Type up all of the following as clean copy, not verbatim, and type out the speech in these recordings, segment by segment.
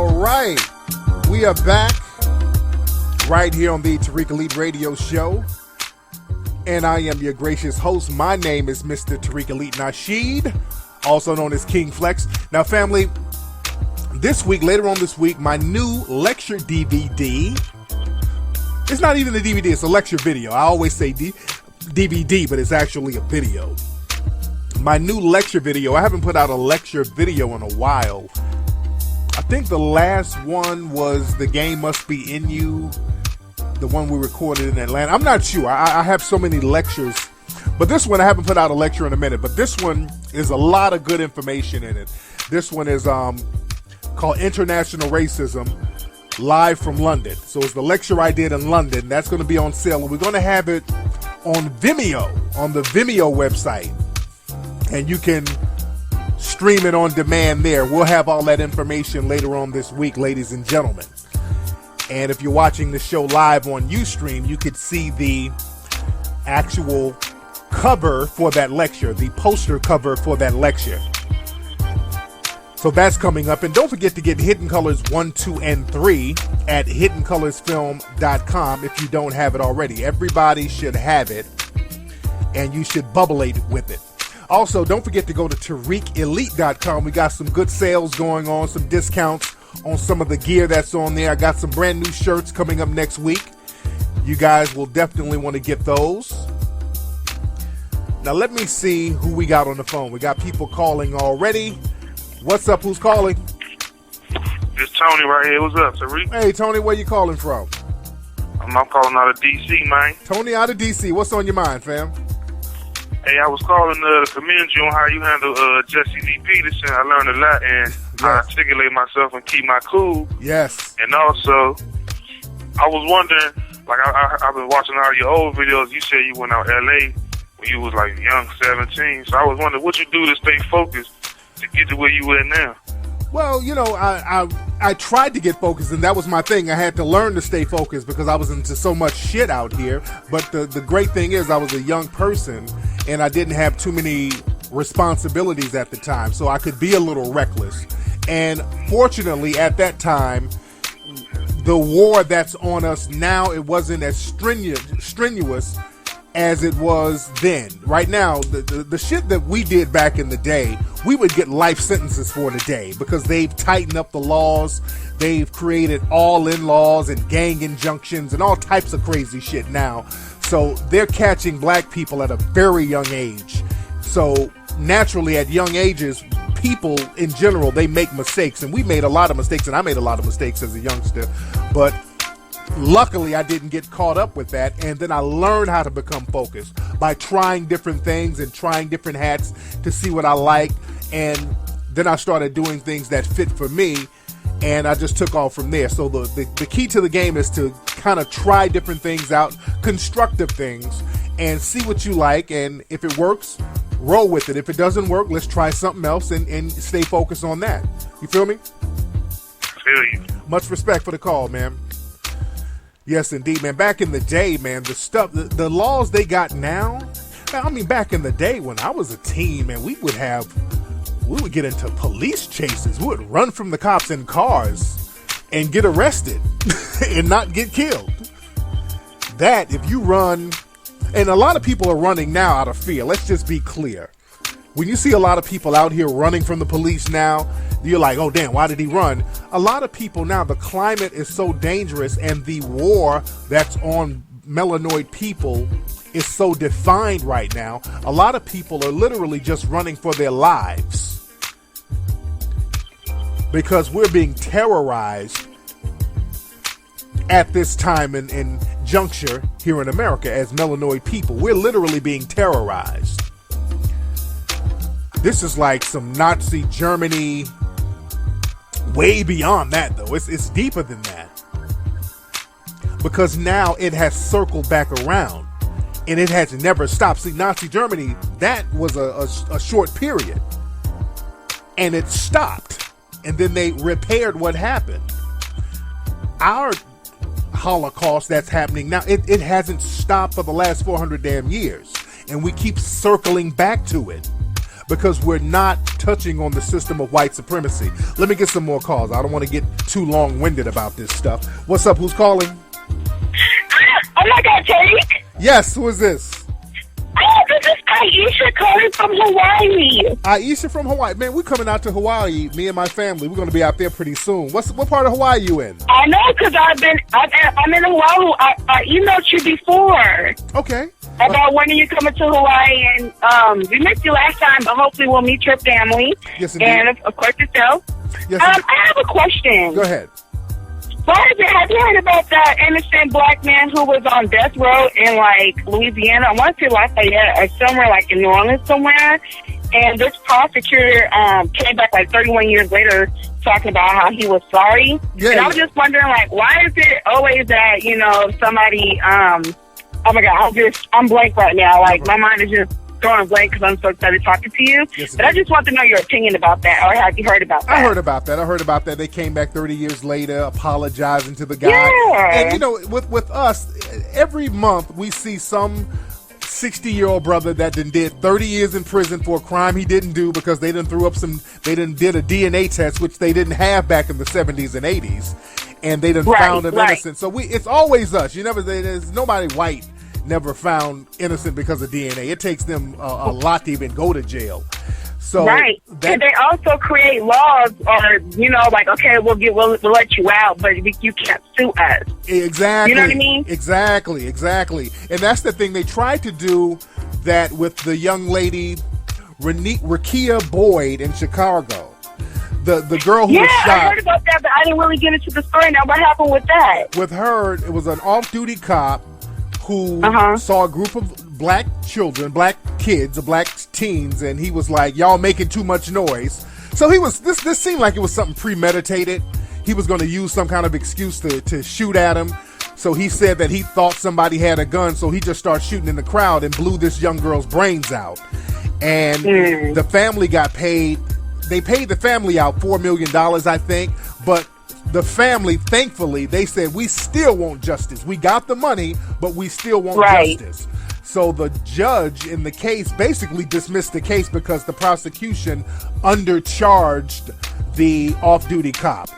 All right. We are back right here on the Tariq Elite Radio Show. And I am your gracious host. My name is Mr. Tariq Elite Nasheed, also known as King Flex. Now, family, later on this week, my new lecture DVD. It's not even a DVD, it's a lecture video. I always say DVD, but it's actually a video. My new lecture video. I haven't put out a lecture video in a while. I think the last one was The Game Must Be In You, the one we recorded in Atlanta. I'm not sure. I have so many lectures. But this one, I haven't put out a lecture in a minute. But this one is a lot of good information in it. This one is called International Racism, live from London. So it's the lecture I did in London. That's going to be on sale. And we're going to have it on Vimeo, on the Vimeo website. And you can stream it on demand there. We'll have all that information later on this week, ladies and gentlemen. And if you're watching the show live on Ustream, you could see the actual cover for that lecture, the poster cover for that lecture. So that's coming up. And don't forget to get Hidden Colors 1, 2, and 3 at hiddenscolorsfilm.com if you don't have it already. Everybody should have it, and you should bubblate with it. Also, don't forget to go to TariqElite.com. We got some good sales going on, some discounts on some of the gear that's on there. I got some brand new shirts coming up next week. You guys will definitely want to get those. Now, let me see who we got on the phone. We got people calling already. What's up? Who's calling? It's Tony right here. What's up, Tariq? Hey, Tony, where you calling from? I'm calling out of D.C., man. Tony out of D.C. What's on your mind, fam? Hey, I was calling to commend you on how you handle Jesse V. Peterson. I learned a lot, and I articulate myself and keep my cool. Yes. And also, I was wondering, like, I've been watching all your old videos. You said you went out L.A. when you was, like, young, 17. So I was wondering what you do to stay focused to get to where you at now. Well, you know, I tried to get focused, and that was my thing. I had to learn to stay focused because I was into so much shit out here. But the great thing is I was a young person, and I didn't have too many responsibilities at the time, so I could be a little reckless. And fortunately, at that time, the war that's on us now, it wasn't as strenuous as it was then. Right now, the shit that we did back in the day, we would get life sentences for today because they've tightened up the laws. They've created all-in laws and gang injunctions and all types of crazy shit now. So they're catching black people at a very young age. So naturally, at young ages, people in general, they make mistakes. And we made a lot of mistakes, and I made a lot of mistakes as a youngster. But luckily, I didn't get caught up with that, and then I learned how to become focused by trying different things and trying different hats to see what I like, and then I started doing things that fit for me, and I just took off from there. So the key to the game is to kind of try different things out, constructive things, and see what you like, and if it works, roll with it. If it doesn't work, let's try something else and stay focused on that. You feel me? I feel you. Much respect for the call, man. Yes, indeed, man. Back in the day, man, the laws they got now, man, I mean, back in the day when I was a teen, man, we would get into police chases. We would run from the cops in cars and get arrested and not get killed. That, if you run, and a lot of people are running now out of fear. Let's just be clear. When you see a lot of people out here running from the police now, you're like, oh, damn, why did he run? A lot of people now, the climate is so dangerous, and the war that's on melanoid people is so defined right now. A lot of people are literally just running for their lives because we're being terrorized at this time in juncture here in America as melanoid people. We're literally being terrorized. This is like some Nazi Germany, way beyond that, though. It's deeper than that. Because now it has circled back around, and it has never stopped. See, Nazi Germany, that was a short period, and it stopped, and then they repaired what happened. Our Holocaust that's happening now, it hasn't stopped for the last 400 damn years, and we keep circling back to it. because we're not touching on the system of white supremacy. Let me get some more calls. I don't want to get too long-winded about this stuff. What's up? Who's calling? Oh my God, Tariq. Yes, who is this? Oh, this is Aisha calling from Hawaii. Aisha from Hawaii. Man, we're coming out to Hawaii, me and my family. We're going to be out there pretty soon. What part of Hawaii you in? I know, because I'm in Oahu. I emailed you before. Okay. About when are you coming to Hawaii? And we missed you last time, but hopefully we'll meet your family. Yes, indeed. And of course yourself. Yes, I have a question. Go ahead. Have you heard about that innocent black man who was on death row in, like, Louisiana? I want to say Lafayette or somewhere, like, in New Orleans somewhere. And this prosecutor came back, like, 31 years later talking about how he was sorry. Yeah, and I was just wondering, like, why is it always that, you know, somebody, oh, my God, I'm blank right now. Like, my mind is just going blank because I'm so excited talking to you. Yes, but I just want to know your opinion about that, or have you heard about that? I heard about that. They came back 30 years later apologizing to the guy. Yeah. And, you know, with us, every month we see some 60-year-old brother that did 30 years in prison for a crime he didn't do because they did a DNA test, which they didn't have back in the 70s and 80s. And they found him innocent. So it's always us. There's nobody white never found innocent because of DNA. It takes them a lot to even go to jail. So right. And they also create laws, or, you know, like, okay, we'll let you out, but you can't sue us. Exactly. You know what I mean? Exactly. And that's the thing. They tried to do that with the young lady, Rakia Boyd in Chicago. The girl who was shot. Yeah, I heard about that, but I didn't really get into the story. Now, what happened with that? With her, it was an off-duty cop who saw a group of black children, black kids, black teens, and he was like, y'all making too much noise. So this seemed like it was something premeditated. He was going to use some kind of excuse to shoot at him. So he said that he thought somebody had a gun, so he just started shooting in the crowd and blew this young girl's brains out. And the family got paid. They paid the family out $4 million, I think, but the family, thankfully, they said, we still want justice. We got the money, but we still want justice. So the judge in the case basically dismissed the case because the prosecution undercharged the off-duty cop.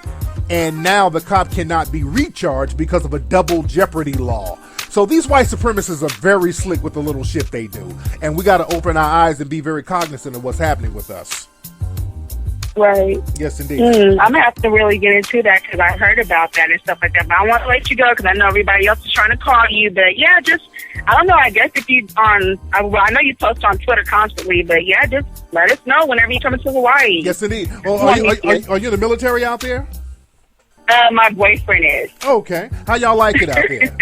And now the cop cannot be recharged because of a double jeopardy law. So these white supremacists are very slick with the little shit they do. And we got to open our eyes and be very cognizant of what's happening with us. Right. Yes, indeed. I'm going to have to really get into that because I heard about that and stuff like that. But I want to let you go because I know everybody else is trying to call you. But yeah, just, I don't know, I guess if you I know you post on Twitter constantly, but yeah, just let us know whenever you come into Hawaii. Yes, indeed. Oh, are you in the military out there? My boyfriend is. Okay. How y'all like it out there?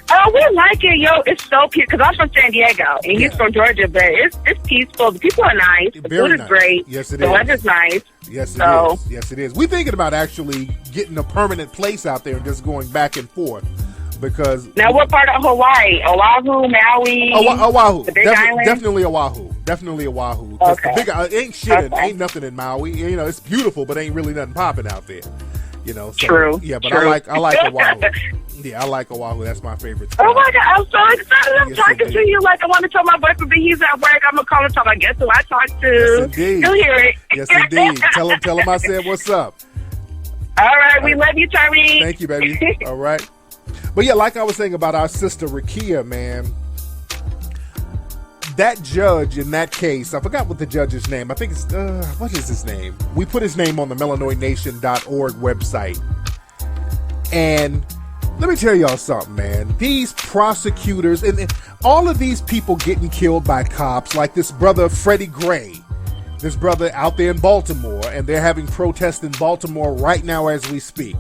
Oh, we like it, yo. It's so cute because I'm from San Diego and he's from Georgia, but it's peaceful. The people are nice. The food is great. Yes, it is. The weather's nice. Yes, it is. Yes, it is. We're thinking about actually getting a permanent place out there and just going back and forth because. Now, what part of Hawaii? Oahu, Maui? Oahu. The Big Island? Definitely Oahu. Definitely Oahu. Okay. Ain't nothing in Maui. You know, it's beautiful, but ain't really nothing popping out there. You know. So, true. Yeah, but true. I like Oahu. Yeah, I like Oahu. That's my favorite spot. Oh my God, I'm so excited. I'm talking to you. Like, I want to tell my boyfriend, but he's at work. I'm going to call him, tell him, guess who I talked to? Yes, indeed. He'll hear it. Yes, indeed. Tell him I said what's up. All right, we love you, Tariq. Thank you, baby. All right. But yeah, like I was saying about our sister Rakia, man, that judge in that case, I forgot what the judge's name. I think it's, what is his name? We put his name on the melanoidnation.org website. And let me tell y'all something, man. These prosecutors and all of these people getting killed by cops, like this brother Freddie Gray, this brother out there in Baltimore, and they're having protests in Baltimore right now as we speak.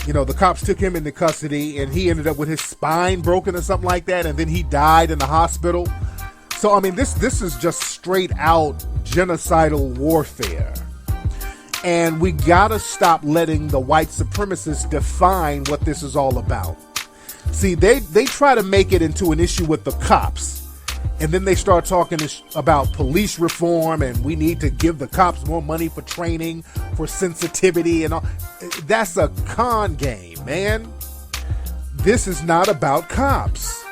You know, the cops took him into custody and he ended up with his spine broken or something like that, and then he died in the hospital. So, I mean, this is just straight out genocidal warfare. And we gotta stop letting the white supremacists define what this is all about. See, they try to make it into an issue with the cops. And then they start talking about police reform and we need to give the cops more money for training, for sensitivity and all. That's a con game, man. This is not about cops.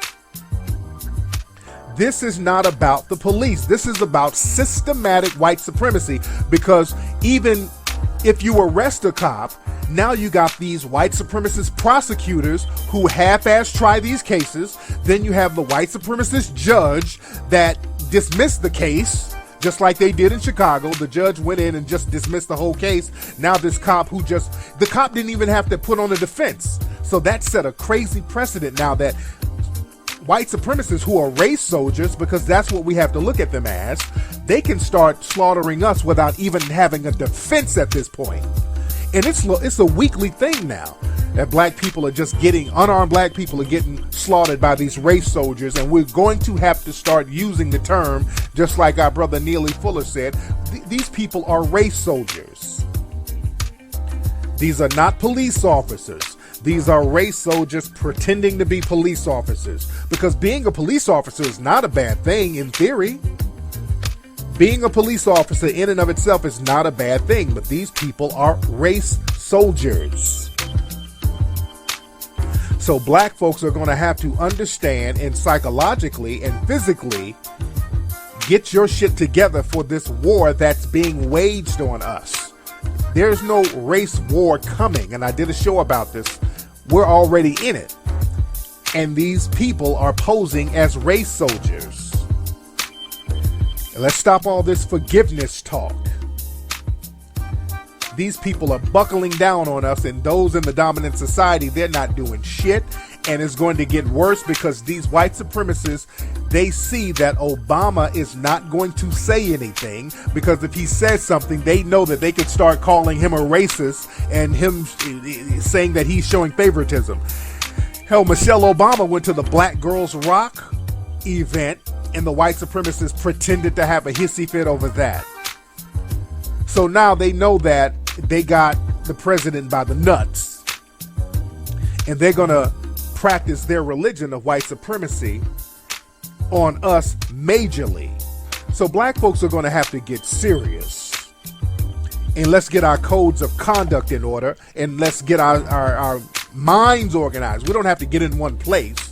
This is not about the police. This is about systematic white supremacy, because even if you arrest a cop, now you got these white supremacist prosecutors who half-ass try these cases. Then you have the white supremacist judge that dismissed the case, just like they did in Chicago. The judge went in and just dismissed the whole case. Now this cop the cop didn't even have to put on a defense. So that set a crazy precedent now that white supremacists who are race soldiers, because that's what we have to look at them as, they can start slaughtering us without even having a defense at this point. And it's a weekly thing now that unarmed black people are getting slaughtered by these race soldiers. And we're going to have to start using the term, just like our brother Neely Fuller said, these people are race soldiers. These are not police officers. These are race soldiers pretending to be police officers, because being a police officer is not a bad thing in theory. Being a police officer in and of itself is not a bad thing, but these people are race soldiers. So black folks are going to have to understand and psychologically and physically get your shit together for this war that's being waged on us. There's no race war coming, and I did a show about this. We're already in it. And these people are posing as race soldiers. And let's stop all this forgiveness talk. These people are buckling down on us, and those in the dominant society, they're not doing shit. And it's going to get worse because these white supremacists, they see that Obama is not going to say anything, because if he says something, they know that they could start calling him a racist and him saying that he's showing favoritism. Hell, Michelle Obama went to the Black Girls Rock event, and the white supremacists pretended to have a hissy fit over that. So now they know that they got the president by the nuts, and they're going to practice their religion of white supremacy on us majorly. So black folks are going to have to get serious, and let's get our codes of conduct in order, and let's get our minds organized. We don't have to get in one place,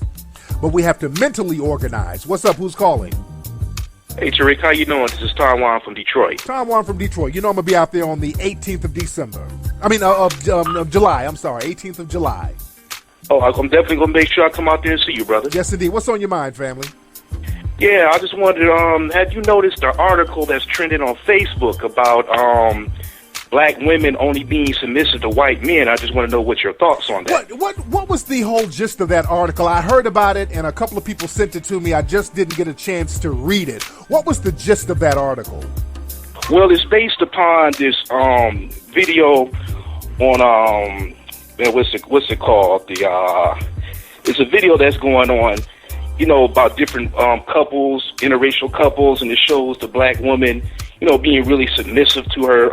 but we have to mentally organize. What's up? Who's calling? Hey, Tariq, how you doing? This is Taiwan from Detroit. Taiwan from Detroit. You know I'm going to be out there on the 18th of December. Of July. I'm sorry, 18th of July. Oh, I'm definitely going to make sure I come out there and see you, brother. Yes, indeed. What's on your mind, family? Yeah, I just wondered, have you noticed the article that's trending on Facebook about black women only being submissive to white men? I just want to know what your thoughts on that. What was the whole gist of that article? I heard about it, and a couple of people sent it to me. I just didn't get a chance to read it. What was the gist of that article? Well, it's based upon this video on what's it called? It's a video that's going on, about different couples, interracial couples, and it shows the black woman, being really submissive to her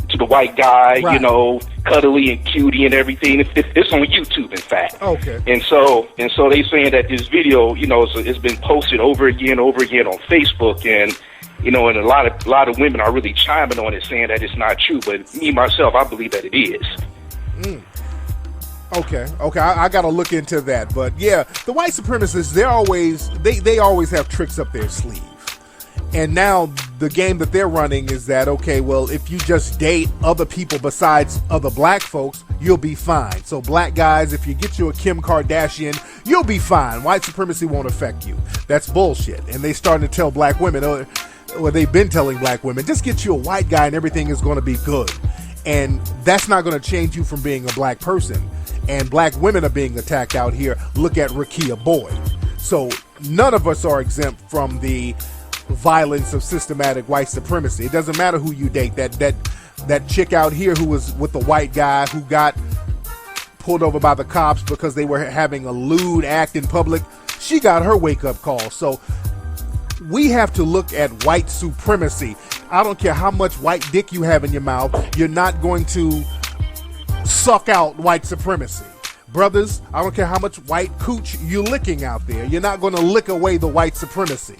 to the white guy, right. Cuddly and cutie and everything. It's on YouTube, in fact. Okay. And so they saying that this video, it's been posted over again on Facebook, and and a lot of women are really chiming on it, saying that it's not true. But me myself, I believe that it is. Okay. I got to look into that. But yeah, the white supremacists, they always have tricks up their sleeve. And now the game that they're running is that, okay, well, if you just date other people besides other black folks, you'll be fine. So black guys, if you get you a Kim Kardashian, you'll be fine. White supremacy won't affect you. That's bullshit. And they starting to tell black women, or they've been telling black women, just get you a white guy and everything is going to be good. And that's not going to change you from being a black person. And black women are being attacked out here. Look at Rakia Boyd. So none of us are exempt from the violence of systematic white supremacy. It doesn't matter who you date. That chick out here who was with the white guy who got pulled over by the cops because they were having a lewd act in public, she got her wake-up call. So we have to look at white supremacy. I don't care how much white dick you have in your mouth, you're not going to suck out white supremacy. Brothers, I don't care how much white cooch you're licking out there, you're not going to lick away the white supremacy.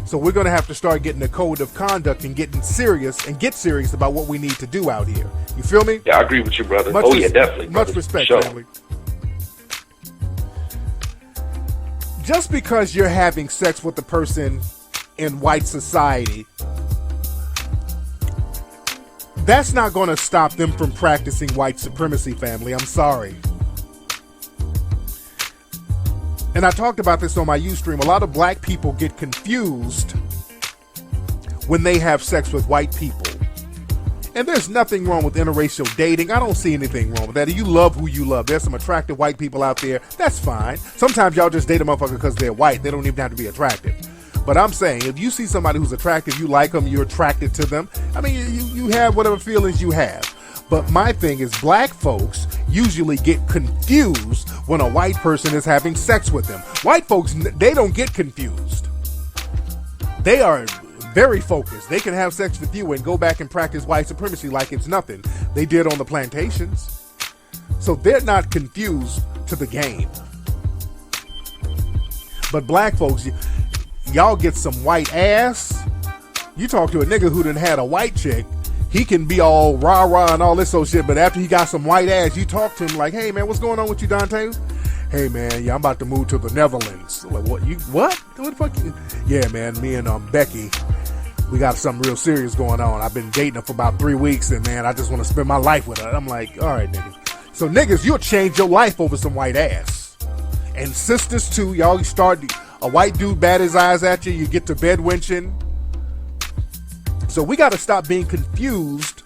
So we're going to have to start getting a code of conduct and get serious about what we need to do out here. You feel me? Yeah, I agree with you, brother. Yeah, definitely. Much respect, sure. family. just because you're having sex with a person in white society, that's not going to stop them from practicing white supremacy, family. I'm sorry. And I talked about this on my Ustream. A lot of black people get confused when they have sex with white people. And there's nothing wrong with interracial dating. I don't see anything wrong with that. You love who you love. There's some attractive white people out there. That's fine. Sometimes y'all just date a motherfucker because they're white. They don't even have to be attractive. But I'm saying, if you see somebody who's attractive, you like them, you're attracted to them. I mean, you have whatever feelings you have. But my thing is, black folks usually get confused when a white person is having sex with them. White folks, they don't get confused. They are very focused. They can have sex with you and go back and practice white supremacy like it's nothing. They did on the plantations. So they're not confused to the game. But black folks, y'all get some white ass. You talk to a nigga who done had a white chick, he can be all rah-rah and all this old shit, but after he got some white ass, you talk to him like, hey man, what's going on with you, Dante? Hey man, yeah, I'm about to move to the Netherlands. Like, what? What the fuck? Yeah man, me and Becky, we got something real serious going on. I've been dating her for about 3 weeks, and man, I just want to spend my life with her. I'm like, all right, niggas. So niggas, you'll change your life over some white ass. And sisters too, y'all start, a white dude bat his eyes at you, you get to bed winching. So we got to stop being confused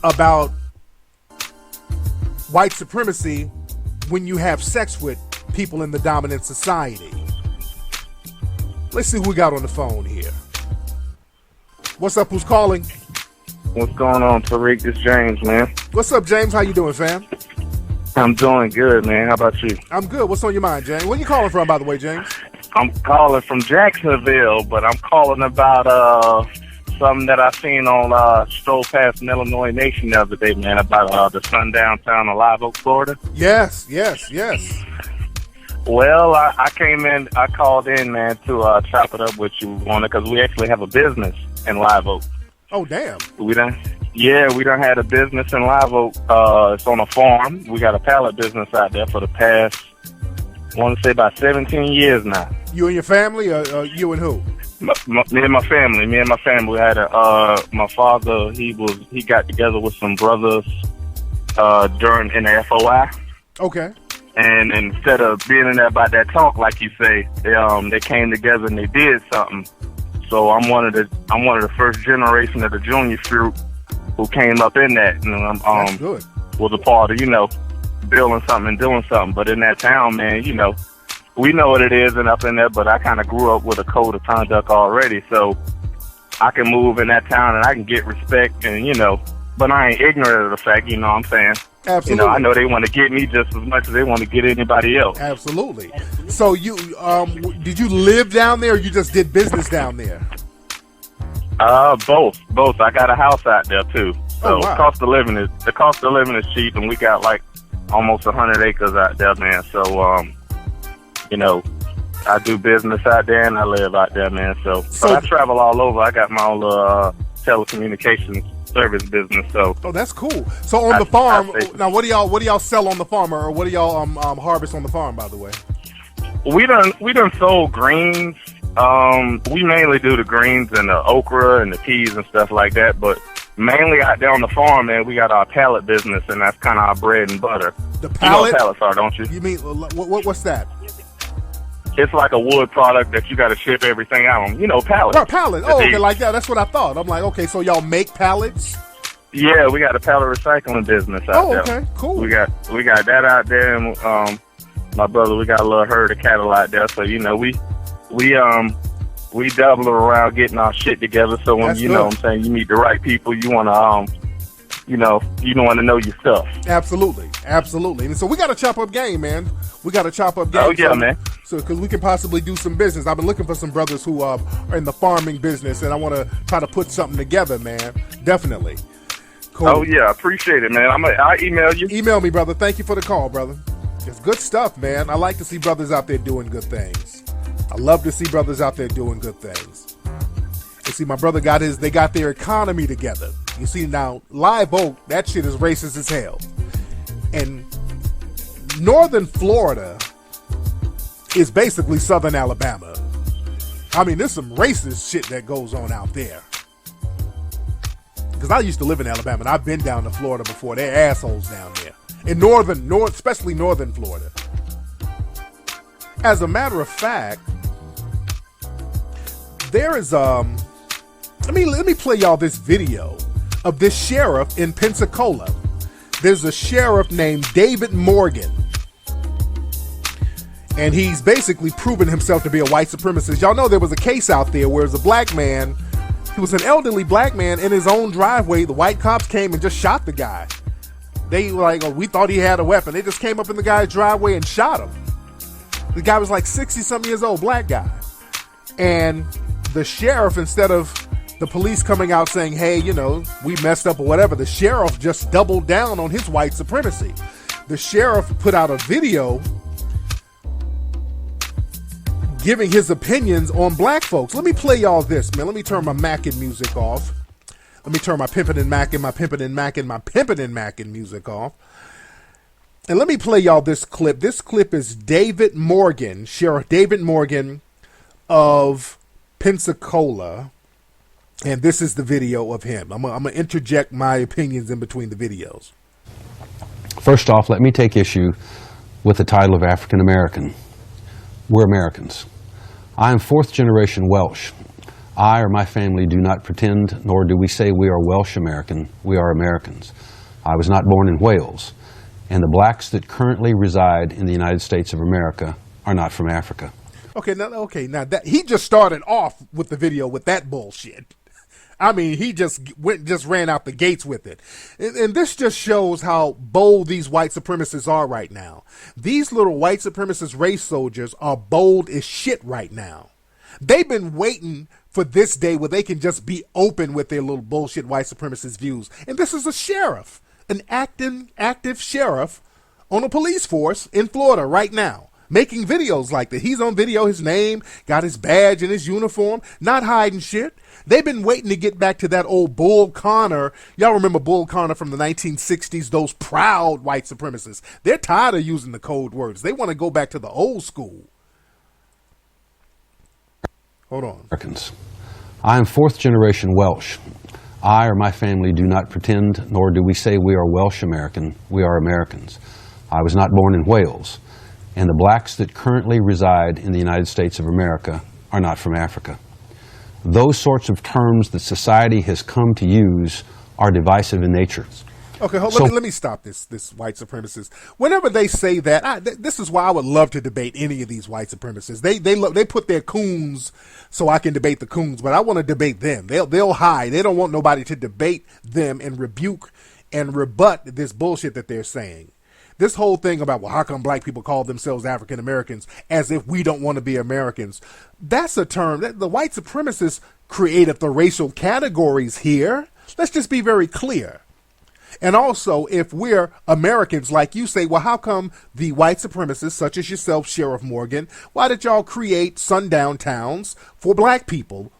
about white supremacy when you have sex with people in the dominant society. Let's see who we got on the phone here. What's up? Who's calling? What's going on, Tariq? This James, man. What's up, James? How you doing, fam? I'm doing good, man. How about you? I'm good. What's on your mind, James? Where you calling from, by the way, James? I'm calling from Jacksonville, but I'm calling about something that I seen on Stroll Past Illinois Nation the other day, man, about the sundown town of Live Oak, Florida. Yes. Well, I came in, I called in, man, to chop it up with you on it, because we actually have a business in Live Oak. Oh, damn. We done had a business in Live Oak. It's on a farm. We got a pallet business out there for the past, I want to say about 17 years now. You and your family, or you and who? Me and my family. We had my father. He got together with some brothers in the FOI. Okay. And instead of being in there about that talk, like you say, they came together and they did something. So I'm one of the first generation of the junior fruit who came up in that, and That's good. Was a part of building something and doing something. But in that town, man, we know what it is and up in there. But I kind of grew up with a code of conduct already, so I can move in that town and I can get respect, and but I ain't ignorant of the fact. You know what I'm saying? Absolutely. I know they want to get me just as much as they want to get anybody else. Absolutely. So you did you live down there, or you just did business down there? Both. I got a house out there too. So wow. the cost of living is cheap, and we got like almost 100 acres out there, man. So I do business out there and I live out there, man. So I travel all over. I got my own telecommunications service business. So that's cool. So on the farm, now what do y'all sell on the farm, or what do y'all harvest on the farm, by the way? We done sold greens. We mainly do the greens and the okra and the peas and stuff like that, but mainly out there on the farm, man, we got our pallet business, and that's kind of our bread and butter. The pallet? You know what pallets are, don't you? You mean, what's that? It's like a wood product that you got to ship everything out on. Pallets. Right, pallet. Oh, okay, like that. That's what I thought. I'm like, okay, so y'all make pallets? Yeah, we got a pallet recycling business out there. Oh, okay, cool. We got that out there, and my brother, we got a little herd of cattle out there, so we double around getting our shit together. So when you know what I'm saying, you meet the right people, you want to you want to know your stuff. Absolutely. And so we got to chop up game, man. We got to chop up game. Oh yeah, man. So because we can possibly do some business. I've been looking for some brothers who are in the farming business, and I want to try to put something together, man. Definitely. Cool. Oh yeah, appreciate it, man. I'll email you. Email me, brother. Thank you for the call, brother. It's good stuff, man. I like to see brothers out there doing good things. I love to see brothers out there doing good things. You see, my brother they got their economy together. You see, now, Live Oak, that shit is racist as hell. And northern Florida is basically Southern Alabama. I mean, there's some racist shit that goes on out there. Because I used to live in Alabama, and I've been down to Florida before. They're assholes down there. In especially northern Florida. As a matter of fact, there is let me play y'all this video of this sheriff in Pensacola. There's a sheriff named David Morgan, and he's basically proven himself to be a white supremacist. Y'all know there was a case out there where it was a black man. He was an elderly black man in his own driveway. The white cops came and just shot the guy. They were like, oh, we thought he had a weapon. They just came up in the guy's driveway and shot him. The guy was like 60-something years old, black guy. And the sheriff, instead of the police coming out saying, hey, you know, we messed up or whatever, the sheriff just doubled down on his white supremacy. The sheriff put out a video giving his opinions on black folks. Let me play y'all this, man. Let me turn my Mackin' music off. Let me turn my Pimpin' and Mackin', my Pimpin' and Mackin', my Pimpin' and Mackin' music off. And let me play y'all this clip. This clip is David Morgan, Sheriff David Morgan of Pensacola. And this is the video of him. I'm going to interject my opinions in between the videos. First off, let me take issue with the title of African American. We're Americans. I am fourth generation Welsh. I or my family do not pretend, nor do we say we are Welsh American. We are Americans. I was not born in Wales, and the blacks that currently reside in the United States of America are not from Africa. Okay, now that he just started off with the video with that bullshit. I mean, he just ran out the gates with it. And this just shows how bold these white supremacists are right now. These little white supremacist race soldiers are bold as shit right now. They've been waiting for this day where they can just be open with their little bullshit white supremacist views. And this is a sheriff, an active sheriff on a police force in Florida right now, making videos like that. He's on video, his name, got his badge and his uniform, not hiding shit. They've been waiting to get back to that old Bull Connor. Y'all remember Bull Connor from the 1960s, those proud white supremacists. They're tired of using the code words. They want to go back to the old school. Hold on. Americans. I am fourth generation Welsh. I or my family do not pretend, nor do we say we are Welsh American. We are Americans. I was not born in Wales, and the blacks that currently reside in the United States of America are not from Africa. Those sorts of terms that society has come to use are divisive in nature. Okay, let me stop this white supremacist. Whenever they say that, this is why I would love to debate any of these white supremacists. They put their coons so I can debate the coons, but I want to debate them. They'll hide. They don't want nobody to debate them and rebuke and rebut this bullshit that they're saying. This whole thing about, well, how come black people call themselves African Americans as if we don't want to be Americans? That's a term that the white supremacists created the racial categories here. Let's just be very clear. And also, if we're Americans, like you say, well, how come the white supremacists, such as yourself, Sheriff Morgan, why did y'all create sundown towns for black people?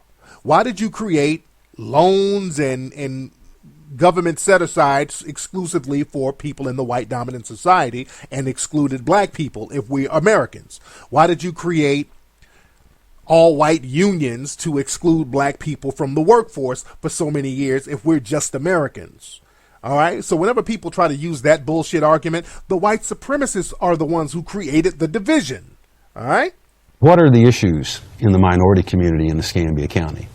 Why did you create loans and government set-asides exclusively for people in the white dominant society and excluded black people if we're Americans? Why did you create all white unions to exclude black people from the workforce for so many years if we're just Americans? All right. So whenever people try to use that bullshit argument, the white supremacists are the ones who created the division. All right. What are the issues in the minority community in Escambia County?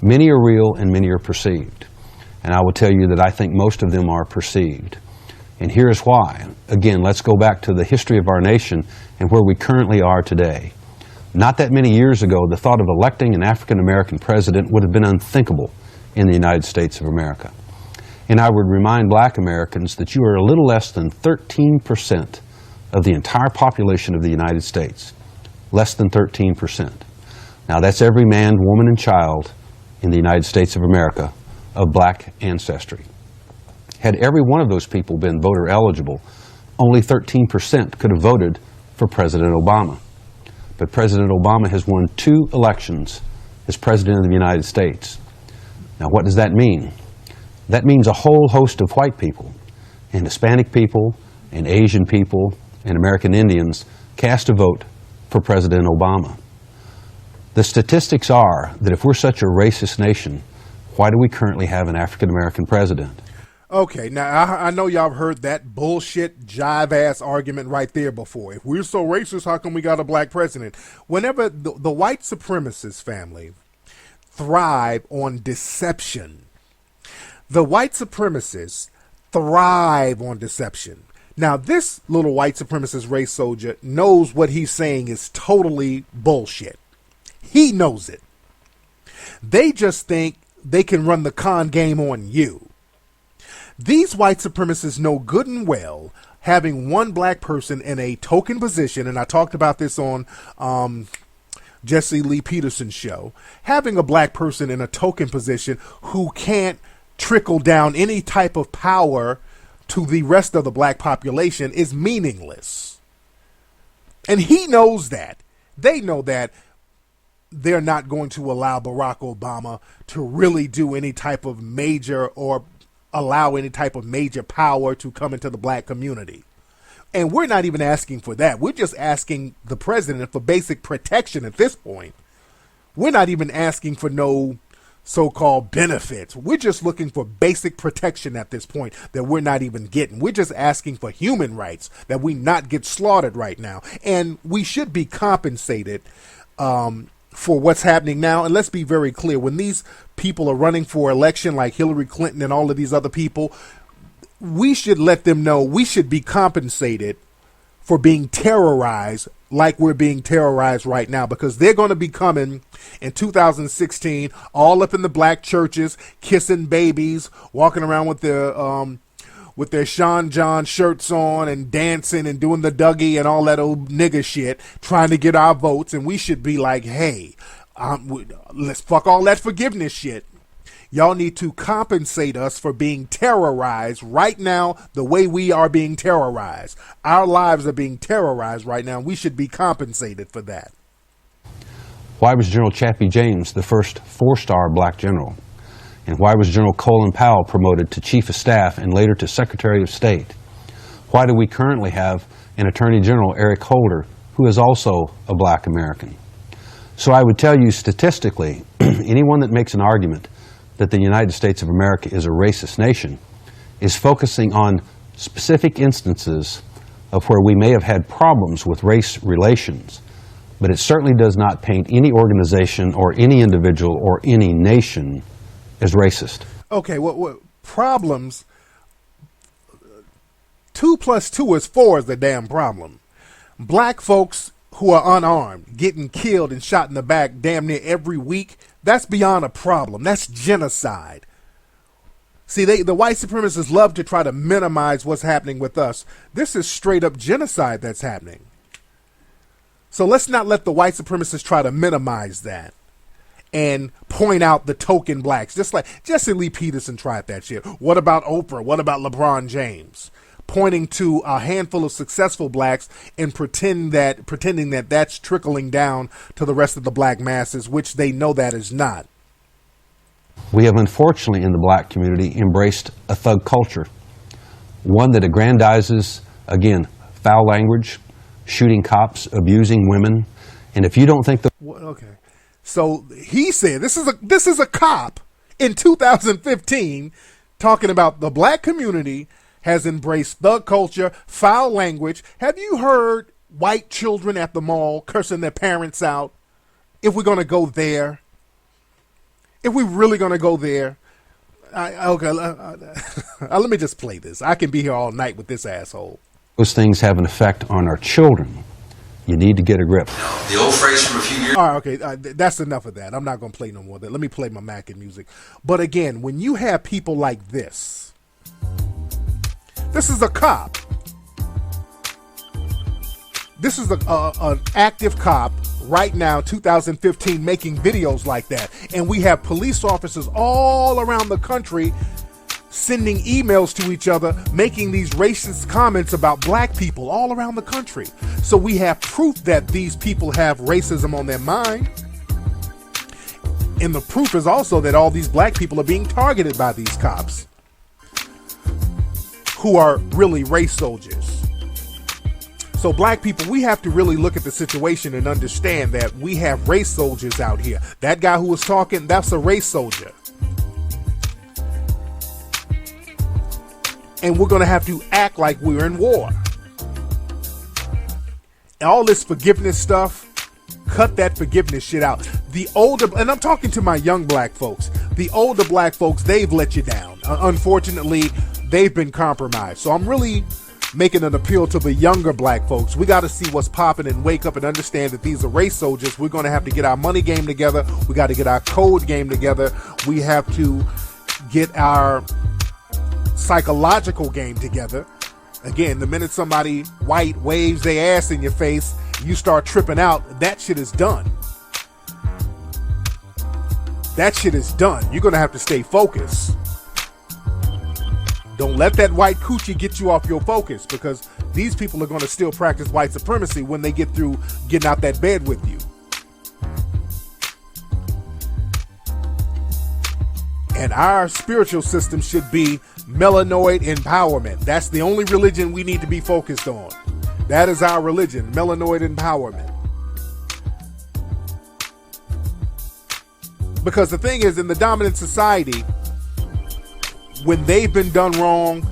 Many are real and many are perceived. And I will tell you that I think most of them are perceived. And here's why. Again, let's go back to the history of our nation and where we currently are today. Not that many years ago, the thought of electing an African American president would have been unthinkable in the United States of America. And I would remind black Americans that you are a little less than 13% of the entire population of the United States. Less than 13%. Now that's every man, woman, and child in the United States of America of black ancestry. Had every one of those people been voter eligible, only 13% could have voted for President Obama. But President Obama has won 2 elections as President of the United States. Now what does that mean? That means a whole host of white people, and Hispanic people, and Asian people, and American Indians cast a vote for President Obama. The statistics are that if we're such a racist nation, why do we currently have an African-American president? Okay, now I know y'all have heard that bullshit jive-ass argument right there before. If we're so racist, how come we got a black president? Whenever the white supremacist family thrive on deception. The white supremacists thrive on deception. Now, this little white supremacist race soldier knows what he's saying is totally bullshit. He knows it. They just think they can run the con game on you. These white supremacists know good and well having one black person in a token position, and I talked about this on Jesse Lee Peterson's show, having a black person in a token position who can't trickle down any type of power to the rest of the black population is meaningless. And he knows that. They know that they're not going to allow Barack Obama to really do any type of major or allow any type of major power to come into the black community. And we're not even asking for that. We're just asking the president for basic protection at this point. We're not even asking for no so-called benefits. We're just looking for basic protection at this point that we're not even getting. We're just asking for human rights, that we not get slaughtered right now. And we should be compensated for what's happening now. And let's be very clear, when these people are running for election like Hillary Clinton and all of these other people, we should let them know we should be compensated for being terrorized like we're being terrorized right now, because they're going to be coming in 2016 all up in the black churches, kissing babies, walking around with their Sean John shirts on and dancing and doing the Dougie and all that old nigga shit, trying to get our votes. And we should be like, hey, let's fuck all that forgiveness shit. Y'all need to compensate us for being terrorized right now the way we are being terrorized. Our lives are being terrorized right now. We should be compensated for that. Why was General Chappie James the first 4-star black general? And why was General Colin Powell promoted to Chief of Staff and later to Secretary of State? Why do we currently have an Attorney General, Eric Holder, who is also a black American? So I would tell you statistically, anyone that makes an argument that the United States of America is a racist nation is focusing on specific instances of where we may have had problems with race relations, but it certainly does not paint any organization or any individual or any nation as racist. Okay, what problems? 2 + 2 is 4 is the damn problem. Black folks who are unarmed getting killed and shot in the back damn near every week, that's beyond a problem. That's genocide. See, the white supremacists love to try to minimize what's happening with us. This is straight up genocide that's happening. So let's not let the white supremacists try to minimize that and point out the token blacks. Just like Jesse Lee Peterson tried that shit. What about Oprah? What about LeBron James? Pointing to a handful of successful blacks and pretending that that's trickling down to the rest of the black masses, which they know that is not. We have unfortunately in the black community embraced a thug culture, one that aggrandizes, again, foul language, shooting cops, abusing women, and if you don't think the... Okay, so he said this is a cop in 2015 talking about the black community has embraced thug culture, foul language. Have you heard white children at the mall cursing their parents out? If we're going to go there, if we're really going to go there, let me just play this. I can be here all night with this asshole. Those things have an effect on our children. You need to get a grip. The old phrase from a few years. All right, okay, that's enough of that. I'm not going to play no more of that. Let me play my Mac and music. But again, when you have people like this is a cop. This is an active cop right now, 2015, making videos like that. And we have police officers all around the country sending emails to each other, making these racist comments about black people all around the country. So we have proof that these people have racism on their mind. And the proof is also that all these black people are being targeted by these cops, who are really race soldiers. So black people, we have to really look at the situation and understand that we have race soldiers out here. That guy who was talking, that's a race soldier. And we're going to have to act like we're in war. All this forgiveness stuff, cut that forgiveness shit out. The older, and I'm talking to my young black folks, the older black folks, they've let you down. Unfortunately, they've been compromised. So I'm really making an appeal to the younger black folks. We got to see what's popping and wake up and understand that these are race soldiers. We're going to have to get our money game together. We got to get our code game together. We have to get our psychological game together. Again, the minute somebody white waves their ass in your face, you start tripping out, that shit is done. That shit is done. You're going to have to stay focused. Don't let that white coochie get you off your focus, because these people are going to still practice white supremacy when they get through getting out that bed with you. And our spiritual system should be melanoid empowerment. That's the only religion we need to be focused on. That is our religion, melanoid empowerment. Because the thing is, in the dominant society, when they've been done wrong,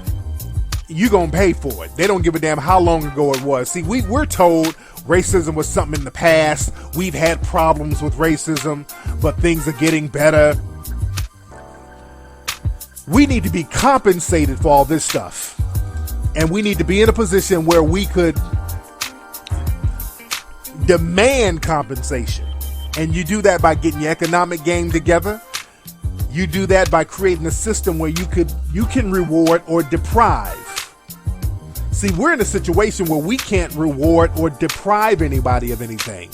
you're going to pay for it. They don't give a damn how long ago it was. See, we're told racism was something in the past. We've had problems with racism, but things are getting better. We need to be compensated for all this stuff. And we need to be in a position where we could demand compensation. And you do that by getting your economic game together. You do that by creating a system where you can reward or deprive. See, we're in a situation where we can't reward or deprive anybody of anything,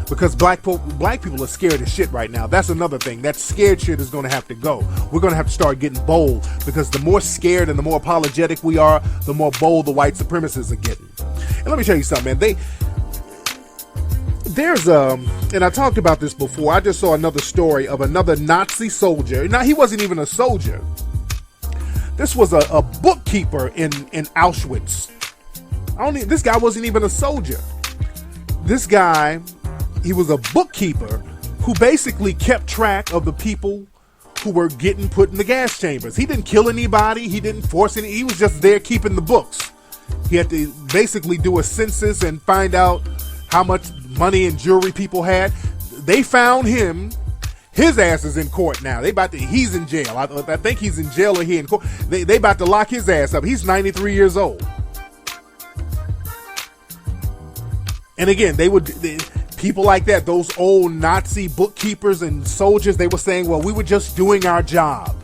because black people are scared as shit right now. That's another thing. That scared shit is going to have to go. We're going to have to start getting bold, because the more scared and the more apologetic we are, the more bold the white supremacists are getting. And let me tell you something, man. And I talked about this before. I just saw another story of another Nazi soldier. Now, he wasn't even a soldier. This was a bookkeeper in Auschwitz. This guy wasn't even a soldier. This guy, he was a bookkeeper who basically kept track of the people who were getting put in the gas chambers. He didn't kill anybody. He didn't force any. He was just there keeping the books. He had to basically do a census and find out how much money and jewelry people had. They found him. His ass is in court now. He's in jail. I think he's in jail or he in court. They about to lock his ass up. He's 93 years old. And again, people like that, those old Nazi bookkeepers and soldiers, they were saying, well, we were just doing our job.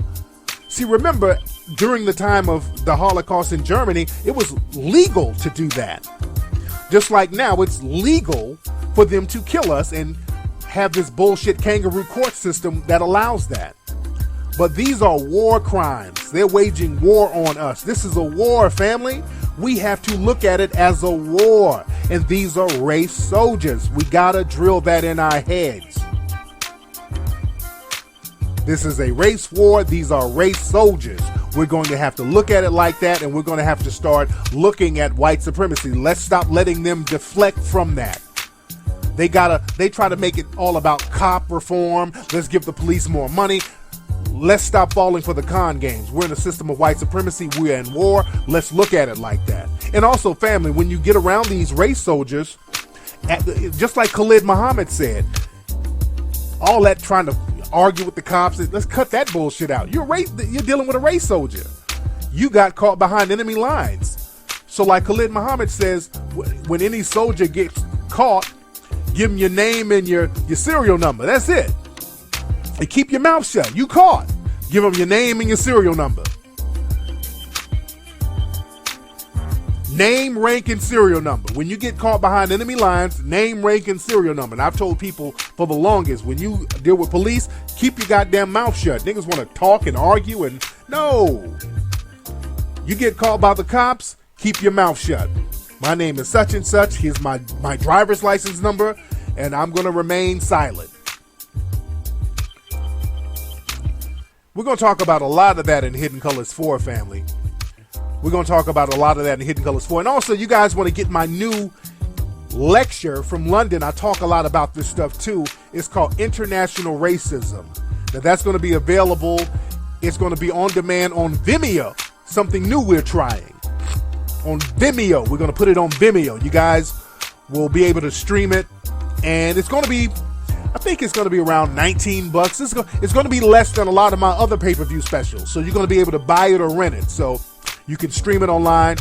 See, remember, during the time of the Holocaust in Germany, it was legal to do that. Just like now, it's legal for them to kill us and have this bullshit kangaroo court system that allows that. But these are war crimes. They're waging war on us. This is a war, family. We have to look at it as a war. And these are race soldiers. We gotta drill that in our heads. This is a race war. These are race soldiers. We're going to have to look at it like that, and we're going to have to start looking at white supremacy. Let's stop letting them deflect from that. They try to make it all about cop reform. Let's give the police more money. Let's stop falling for the con games. We're in a system of white supremacy. We're in war. Let's look at it like that. And also, family, when you get around these race soldiers, just like Khalid Muhammad said, all that trying to argue with the cops, let's cut that bullshit out. You're dealing with a race soldier. You got caught behind enemy lines. So like Khalid Muhammad says, when any soldier gets caught, give them your name and your serial number. That's it. And keep your mouth shut. You caught. Give them your name and your serial number. Name, rank, and serial number. When you get caught behind enemy lines, name, rank, and serial number. And I've told people for the longest, when you deal with police, keep your goddamn mouth shut. Niggas want to talk and argue, and no. You get caught by the cops, keep your mouth shut. My name is such and such. Here's my driver's license number, and I'm going to remain silent. We're going to talk about a lot of that in Hidden Colors 4, family. We're going to talk about a lot of that in Hidden Colors 4. And also, you guys want to get my new lecture from London. I talk a lot about this stuff too. It's called International Racism. Now, that's going to be available. It's going to be on demand on Vimeo. Something new we're trying. On Vimeo. We're going to put it on Vimeo. You guys will be able to stream it. And it's going to be, I think it's going to be around $19. It's going to be less than a lot of my other pay-per-view specials. So you're going to be able to buy it or rent it. So you can stream it online.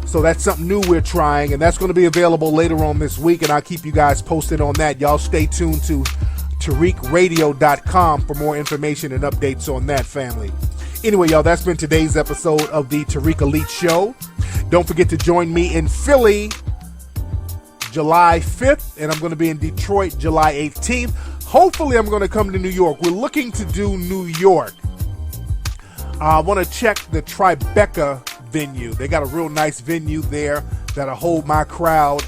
So that's something new we're trying. And that's going to be available later on this week. And I'll keep you guys posted on that. Y'all stay tuned to TariqRadio.com for more information and updates on that, family. Anyway, y'all, that's been today's episode of the Tariq Elite Show. Don't forget to join me in Philly July 5th, and I'm going to be in Detroit July 18th. Hopefully, I'm going to come to New York. We're looking to do New York. I want to check the Tribeca venue. They got a real nice venue there that'll hold my crowd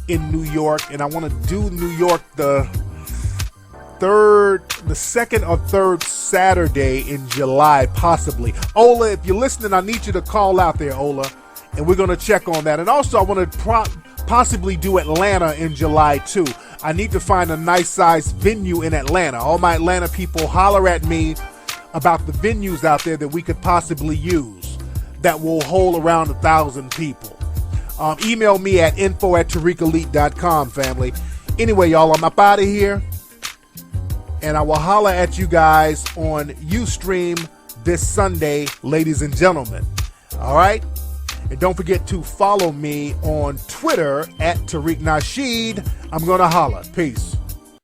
in New York, and I want to do New York the second or third Saturday in July, possibly. Ola, if you're listening, I need you to call out there, Ola, and we're going to check on that. And also, I want to possibly do Atlanta in July, too. I need to find a nice-sized venue in Atlanta. All my Atlanta people, holler at me about the venues out there that we could possibly use that will hold around 1,000 people. Email me at info@tariqelite.com, family. Anyway, y'all, I'm up out of here. And I will holler at you guys on Ustream this Sunday, ladies and gentlemen. All right? And don't forget to follow me on Twitter at Tariq Nasheed. I'm going to holler. Peace.